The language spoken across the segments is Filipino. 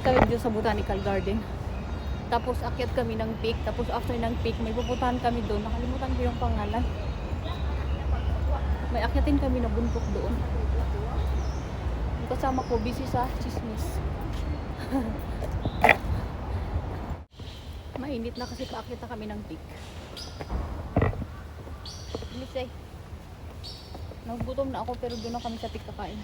kami dito sa Botanical Garden. Tapos akyat kami ng peak. Tapos after ng peak, may pupuntahan kami doon. Nakalimutan ko yung pangalan. May akyatin kami na bundok doon. Yung kasama ko, busy sa chismis. Mainit na kasi paakyat na kami ng peak. Bilis eh. Nagugutom na ako pero doon na kami sa peak kakain.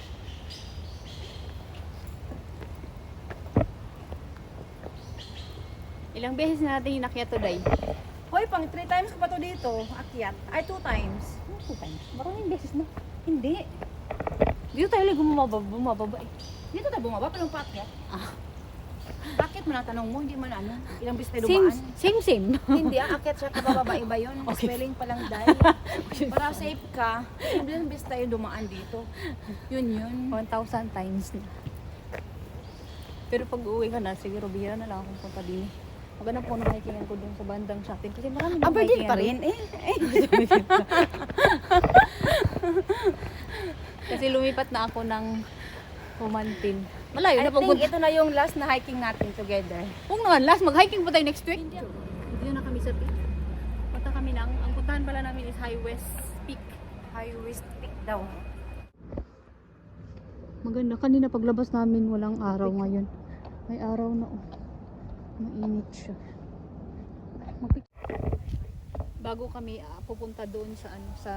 Ilang beses na natin inakyat to, Day? Hoy, pang 3 times ko pa to dito, akyat. Ay, 2 times. Ano 2 times? Maraming beses na. Hindi. Dito tayo lang bumababa eh. Dito tayo bumaba, pero paakyat. Ah. Bakit mo natanong mo? Hindi man ano? Ilang bis tayo Same, dumaan? same. Hindi, ang akyat siya kabababa, iba yun. Okay. Spelling pa lang dahil. Para safe ka, ilang bis tayo dumaan dito. Yun. 1,000 times na. Pero pag uwi ka na, siguro bihira na lang akong punta din. Maganda po na hikingan ko dun sa bandang shopping kasi marami na Aberdeen pa rin eh. Kasi lumipat na ako ng Humantin. Malayo I na think pagpunta. ito na yung last na hiking natin together. Huwag naman last, mag-hiking pa tayo next week. Dito na kami sa peak. Punta kami ng, ang puntahan pala namin is High West Peak. High West Peak daw. Maganda, kanina paglabas namin walang araw ngayon. May araw na oh. Mainit siya. Bago kami pupunta doon sa ano sa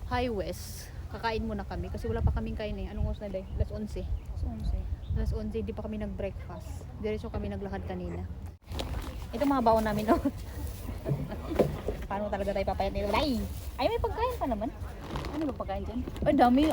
High West, kakain muna kami kasi wala pa kaming kain eh. Anong oras na day? Alas 11. Alas 11, hindi pa kami nag-breakfast. Diretso kami naglakad kanina. Ito mga baon namin oh. Paano talaga tayo papayat nito? Ay, may pagkain pa naman. Ano ba pagkain dyan? Ay, dami.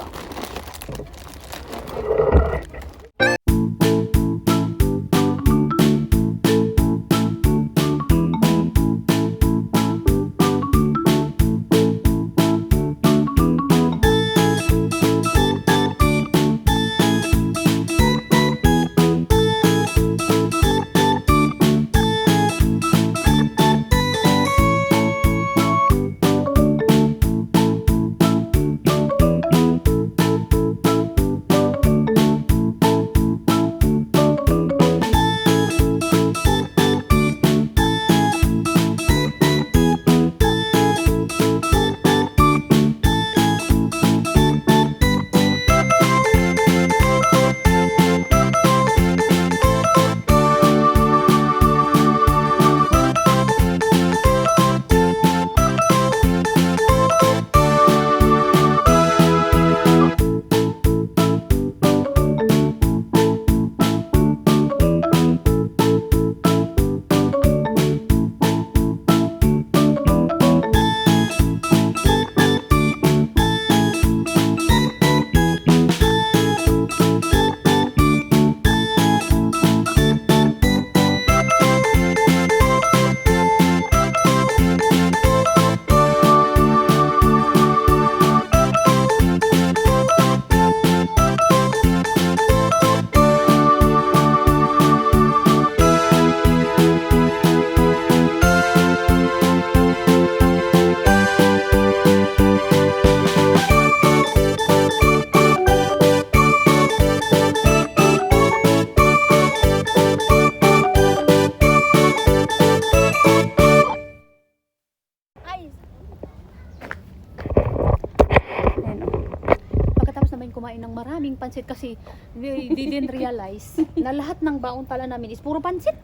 Kumain ng maraming pansit kasi we didn't realize na lahat ng baon pala namin is puro pansit.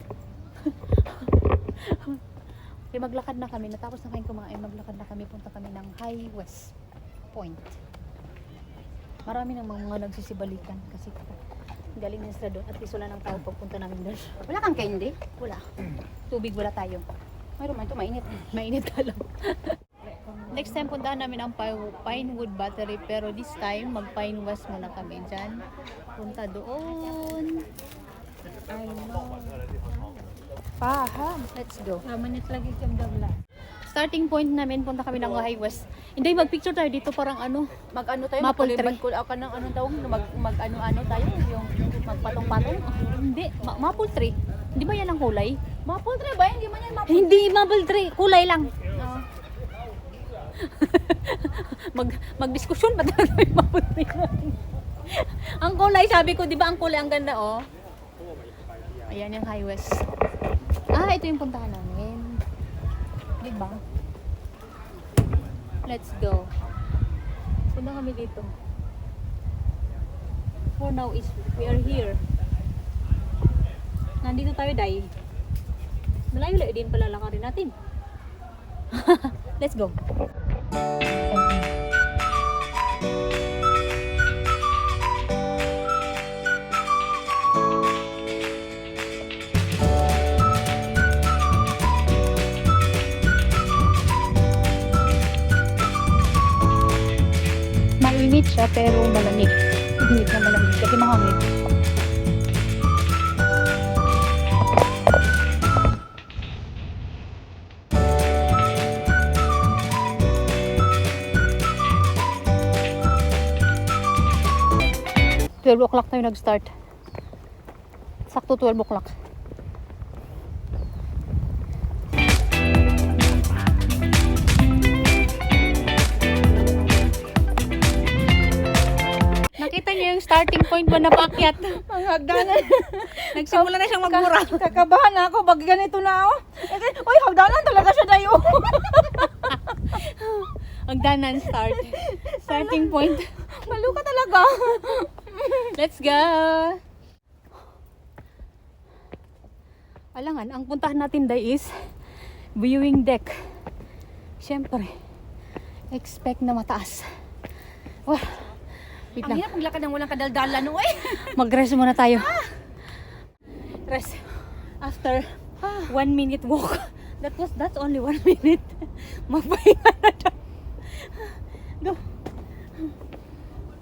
Okay, maglakad na kami. Natapos na kayong kumain, maglakad na kami. Punta kami ng High West Point. Marami ng mga nagsisibalikan kasi galing na sila doon. At least wala ng tao pagpunta namin doon. Wala kang candy? Wala. Tubig wala tayo. Mayroon man ito, mainit. Mainit ka lang. Next time puntahan namin ang Pinewood Battery pero this time mag Pine West muna kami dyan. Punta doon. I know. Paham. Let's go. Manit lagi kang dabla. Starting point namin, punta kami ng High West. Hindi, mag-picture tayo dito parang ano. Mag-ano tayo? Maple tree. Ako ng ano daw? Mag-ano-ano tayo? Yung magpatong-patong? Hindi, maple tree. Hindi ba yan ang kulay? Maple tree ba? Hindi man yan maple. Hindi maple tree, kulay lang. Magdiskusyon pa talaga yung maple tree. Ang kulay, sabi ko, di ba ang kulay ang ganda oh? Ayan yung High West. Ah, ito yung puntahan namin. Diba? Let's go. Punta kami dito. For now is we are here. Nandito tayo, Day. Malayo-layo din pala lakarin natin. Let's go. 'Init siya pero malamig. Init na malamig kasi mahangin. Twelve o'clock tayo nag-start. Sakto 12 o'clock. Nakita niyo yung starting point ba na paakyat? Ang hagdanan. Nagsimula na siyang magmura. Kakabahan na ako. Pag ganito na ako. Uy, hagdanan talaga siya tayo. Hagdanan start. Starting point. Maluka talaga. Let's go! Alangan, ang puntahan natin day is viewing deck. Siyempre, expect na mataas. Wah, wait Ang lang. hirap maglakad ng walang kadaldalan, uy. Mag-rest muna tayo. Rest. After 1 minute walk. That's only 1 minute. Magpahinga na tayo. Go.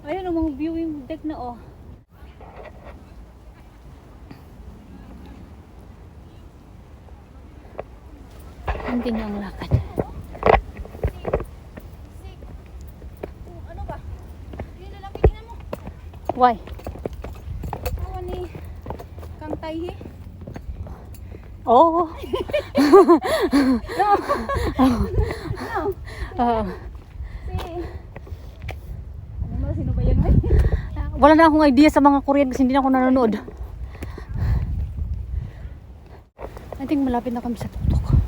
Ayun, ang mga viewing deck na oh. Hindi niya ang lakad. Ano ba? Yun na lang, tingnan mo. Why? Awa ni Kang Tayhi. Oh. Sino ba yan, uy? Wala na akong idea sa mga Korean kasi hindi na ako nanonood. I think malapit na kami sa tuktok.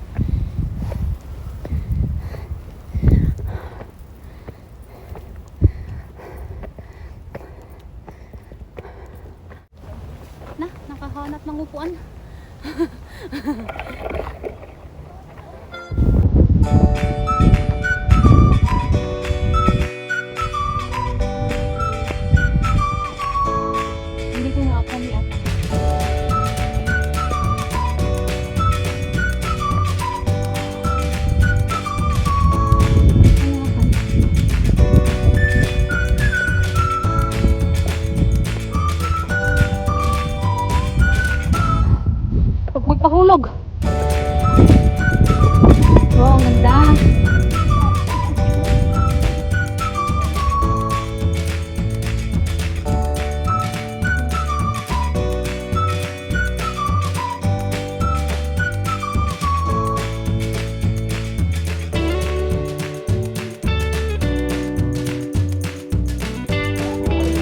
Nakahanap ng upuan. Hindi ko nga kami ata. Pag magpahulog. Wow, ang ganda.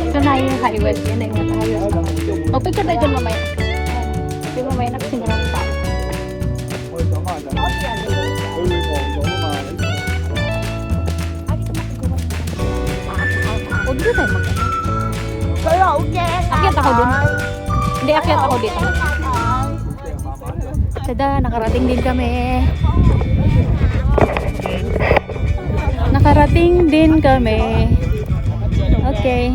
Ito na yung highway. Yan na yung highway. O, picture tayo dyan mamaya. Di ba may nakasimula ng tao? O, dito tayo mag- Kaya, okay. Akyat ako dun. Hindi, akyat ako dito. Tada, nakarating din kami. Nakarating din kami. Okay.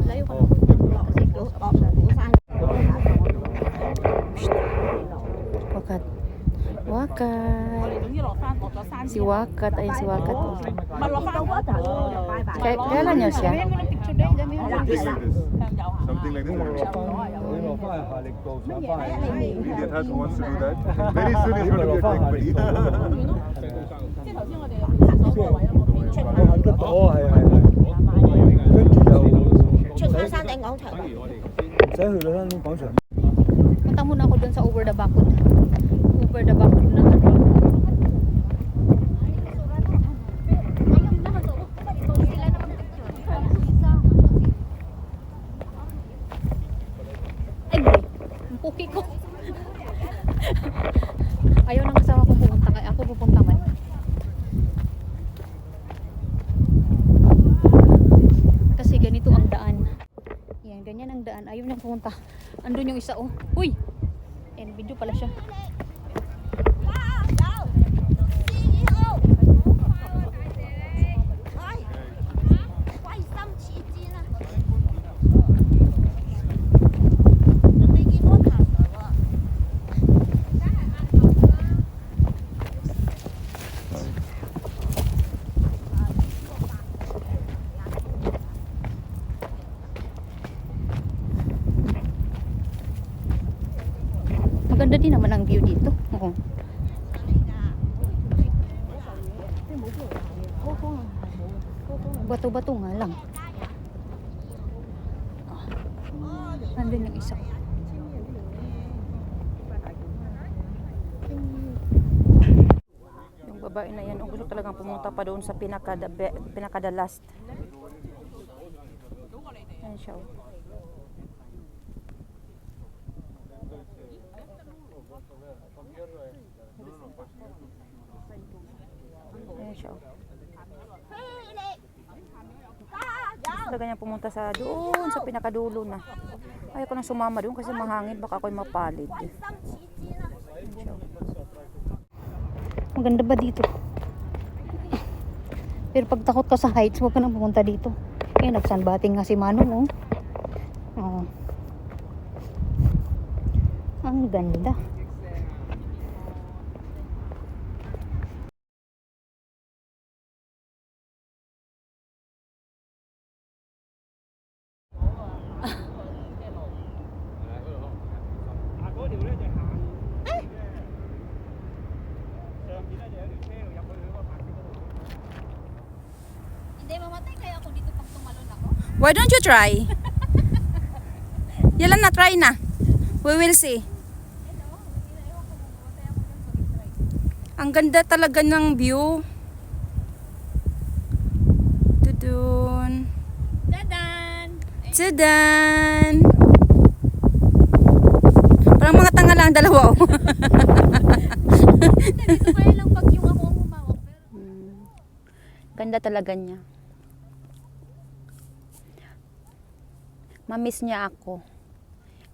Layo ka lang. Pagkat Wakat. 總之落翻落咗山 Si Wakat. Ayun si Wakat. Oh. 唔係落翻嗰度，就拜拜。 Kailan niyo siya? Something like this. 向右行。 Something like this. 你落翻去下力道上翻去。 Indian hut who wants to do that? Very soon it's going to be a tech buddy. 即係頭先我哋去廁所嗰個位，我邊出我行得到，係。跟住就出翻山頂廣場。唔使去啦，廣場。 Punta muna ako dun sa Over the Bakod. Over the Bakod na ano. Ay, ang puki ko. Ayaw ng kasama kong pupunta kaya ako pupunta man. Kasi ganito ang daan. Yan, ganyan ang daan. Ayaw niyang pumunta. Andun yung isa, oh. Uy! Ayan, video pala siya. Maganda din naman ang view dito. Oo. Bato-bato nga lang. Nandun yung isa. Yung babae na yan, gusto talagang pumunta pa doon sa pinaka last. Ayan siya. Ayan siya. Talaga niya pumunta sa doon sa pinakadulo na. Ayaw ko na sumama doon kasi mahangin, baka ako'y mapalid. Ayan siya. Maganda ba dito? Pero pag takot ka sa heights, huwag ka nang pumunta dito. Eh, nagsunbathing nga si Manong, oh. Oh. Ang ganda. Hindi mamatay kaya ako dito pag tumalon ako. Why don't you try? Yalan na, try na. We will see. Ang ganda talaga ng view. Tudun. Dadan! Tudan! Parang mga tanga lang dalawa. Oh. Dito kaya lang pag yung ako ang humawak. Ganda talaga niya. Mamiss niya ako.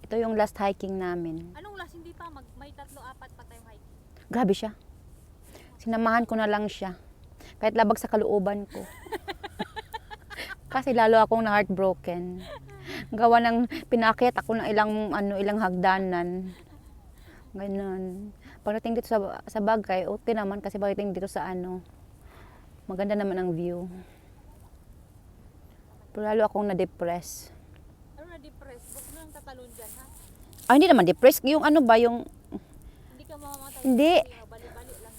Ito yung last hiking namin. Anong last? Hindi pa. May 3-4 pa tayong hike. Grabe siya. Sinamahan ko na lang siya. Kahit labag sa kalooban ko. Kasi lalo akong na-heartbroken. Gawa ng pinakyat ako ng ilang hagdanan. Ganun. Pagdating dito sa Bagay, okay naman kasi pagdating dito sa maganda naman ang view. Pero lalo akong na-depress. Ano na-depress? Huwag mo lang tatalon dyan, ha? Hindi naman depress. Yung yung... Hindi ka mamamatay. Hindi. Bali-bali lang.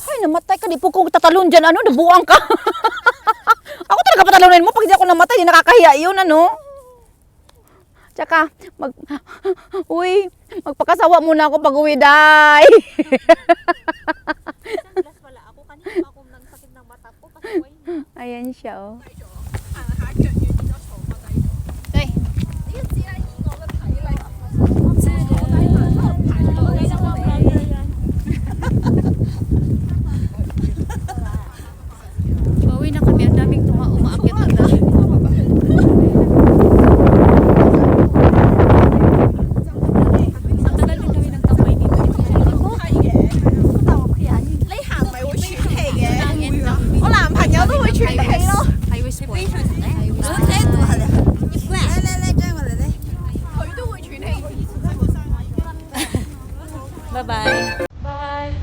Ay, namatay ka. Di po kung tatalon dyan, nabuang ka. Ako talaga patalonin mo. Pag di ako namatay, di nakakahiya yun, Tsaka, magpakasawa muna ako pag uwi, day. Sunglass pala ako. Kanina pa ako nang sakit ng mata ko. Pasaway na. Ayan siya, oh. Tay. Pauwi na kami. Ang daming umaakyat na dahil. Ang tagal din kami nagtambay dito. Highway sport. Bye-bye. Bye.